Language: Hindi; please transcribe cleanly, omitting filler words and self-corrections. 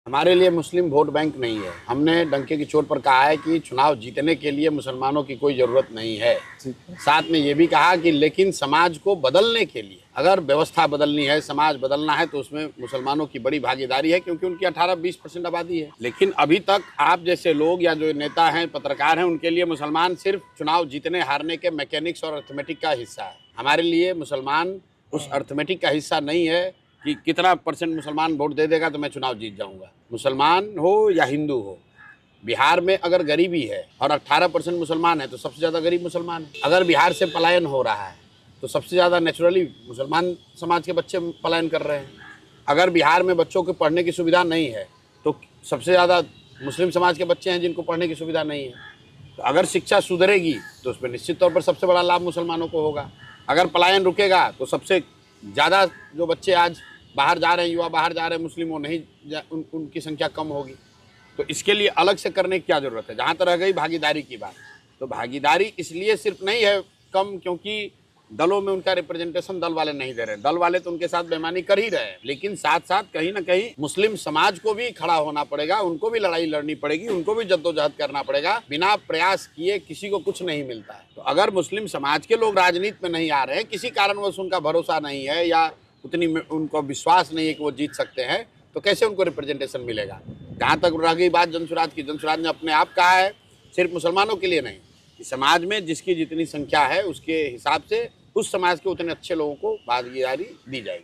हमारे लिए मुस्लिम वोट बैंक नहीं है। हमने डंके की चोट पर कहा है कि चुनाव जीतने के लिए मुसलमानों की कोई ज़रूरत नहीं है। साथ में ये भी कहा कि लेकिन समाज को बदलने के लिए अगर व्यवस्था बदलनी है, समाज बदलना है, तो उसमें मुसलमानों की बड़ी भागीदारी है, क्योंकि उनकी 18-20% आबादी है। लेकिन अभी तक आप जैसे लोग या जो नेता हैं, पत्रकार हैं, उनके लिए मुसलमान सिर्फ चुनाव जीतने हारने के मैकेनिक्स और अर्थमेटिक का हिस्सा है। हमारे लिए मुसलमान उस अर्थमेटिक का हिस्सा नहीं है कि कितना परसेंट मुसलमान वोट दे देगा तो मैं चुनाव जीत जाऊंगा। मुसलमान हो या हिंदू हो, बिहार में अगर गरीबी है और 18% मुसलमान है तो सबसे ज़्यादा गरीब मुसलमान है। अगर बिहार से पलायन हो रहा है तो सबसे ज़्यादा नेचुरली मुसलमान समाज के बच्चे पलायन कर रहे हैं। अगर बिहार में बच्चों को पढ़ने की सुविधा नहीं है तो सबसे ज़्यादा मुस्लिम समाज के बच्चे हैं जिनको पढ़ने की सुविधा नहीं है। तो अगर शिक्षा सुधरेगी तो उसमें निश्चित तौर पर सबसे बड़ा लाभ मुसलमानों को होगा। अगर पलायन रुकेगा तो सबसे ज़्यादा जो बच्चे आज बाहर जा रहे हैं, युवा बाहर जा रहे हैं, मुस्लिम, वो नहीं उनकी संख्या कम होगी। तो इसके लिए अलग से करने की क्या ज़रूरत है। जहाँ तक रह गई भागीदारी की बात, तो भागीदारी इसलिए सिर्फ नहीं है कम क्योंकि दलों में उनका रिप्रेजेंटेशन दल वाले नहीं दे रहे। दल वाले तो उनके साथ बेईमानी कर ही रहे हैं, लेकिन साथ साथ कहीं ना कहीं मुस्लिम समाज को भी खड़ा होना पड़ेगा, उनको भी लड़ाई लड़नी पड़ेगी, उनको भी जद्दोजहद करना पड़ेगा। बिना प्रयास किए किसी को कुछ नहीं मिलता है। तो अगर मुस्लिम समाज के लोग राजनीति में नहीं आ रहे हैं, किसी कारणवश उनका भरोसा नहीं है या उतनी उनको विश्वास नहीं है कि वो जीत सकते हैं, तो कैसे उनको रिप्रेजेंटेशन मिलेगा। जहाँ तक रह गई बात जनसुराज की, जनसुराज ने अपने आप कहा है, सिर्फ मुसलमानों के लिए नहीं, कि समाज में जिसकी जितनी संख्या है उसके हिसाब से उस समाज के उतने अच्छे लोगों को भागीदारी दी जाएगी।